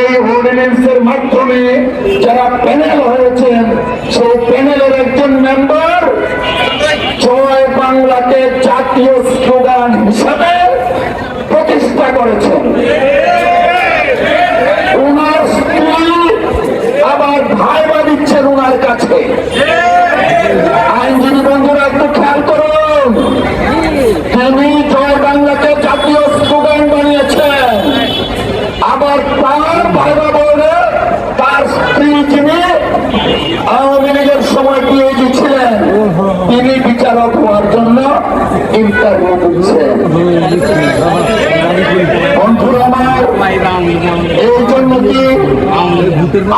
এই অর্ডিন্যান্সের মাধ্যমে যারা প্যানেল হয়েছেন সেই প্যানেলের একজন মেম্বার জয় বাংলাকে জাতীয় স্লোগান হিসাবে প্রতিষ্ঠা করেছেন। ওনার স্ত্রী আবার ভাইবা দিচ্ছেন ওনার কাছে। আইনজীবী বন্ধুরা একটু খেয়াল করুন, তিনি জয় বাংলাকে জাতীয় স্লোগান বানিয়েছেন, আবার তার ভাইবা বলে তার স্ত্রী যিনি আওয়ামী লীগের সময় পিএইচডি ছিলেন তিনি বিচারক হওয়ার জন্য ইন্টারভিউ দিচ্ছেন। বন্ধুরা আমার, এই জন্য কি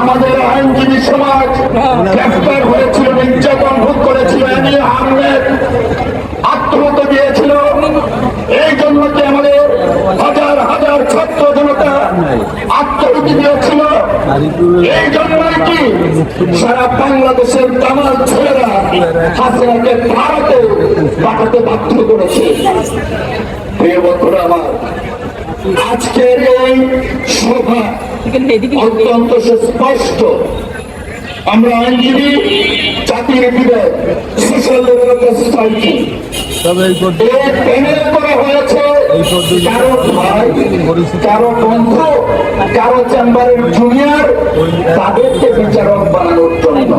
আমাদের আইনজীবী সমাজ গ্রেফতার হয়েছিল, নির্যাতন ভোগ করেছিল, আত্মহত্যা দিয়েছিল। এই জন্য কি আমাদের হাজার হাজার ছাত্র জনতা আত্মহত্যা দিয়েছিল। এই জন্যই কি সারা বাংলাদেশের তামাল ছেলেরা হাসিনাকে ভারতে পাঠাতে বাধ্য করেছে। প্রিয় বন্ধুরা আমার, আজকের এই সভা অত্যন্ত সুস্পষ্ট। আমরা আইনজীবী জাতির বিবেক সোশ্যাল ডেভেলপমেন্ট সোসাইটি প্যানেল করা হয়েছে কারো ভাই, কারো বন্ধু, কারো চেম্বারের জুনিয়র, তাদেরকে বিচারক বানানোর জন্য।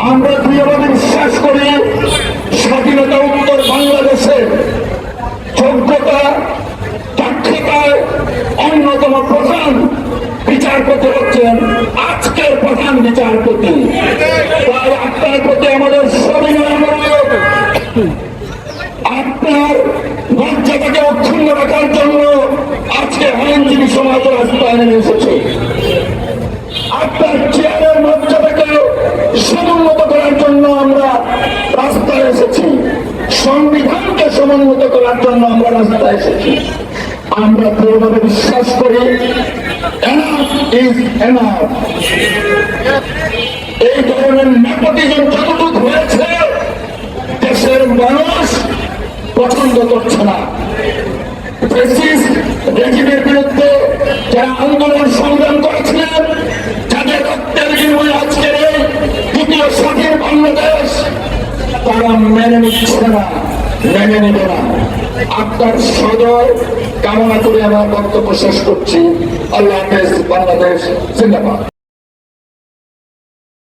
আমরা দৃঢ়ভাবে বিশ্বাস করি স্বাধীনতা উত্তর বাংলাদেশের যোগ্যতা দক্ষতায় অন্যতম প্রধান বিচারপতি হচ্ছেন আজকের প্রধান বিচারপতি। তাই আপনার প্রতি আমাদের সবিনয় অনুরোধ, আপনার মর্যাদাকে অক্ষুণ্ণ রাখার জন্য আজকে আইনজীবী সমাজ রাস্তায় নেমে এসেছে। আপনার চেয়ারের মর্যাদাকে সমুন্নত করার জন্য আমরা রাস্তায় এসেছি, সংবিধানকে সমুন্নত করার জন্য আমরা রাস্তায় এসেছি। আমরা দৃঢ়ভাবে বিশ্বাস করি এনাফ ইজ এনাফ। এই ধরনের নেপোটিজম যতটুকু হয়েছে দেশের মানুষ পছন্দ করছে না। রেজিমের বিরুদ্ধে যারা আন্দোলন সংগ্রাম করেছিলেন, যাদের রক্তের বিনিময়ে আজকের এই দ্বিতীয় স্বাধীন বাংলাদেশ, তারা মেনে নিচ্ছে না, মেনে নেবে না। আপনার সদয় কামনা করে আমার বক্তব্য শেষ করছি। আল্লাহ হাফেজ। বাংলাদেশ জিন্দাবাদ।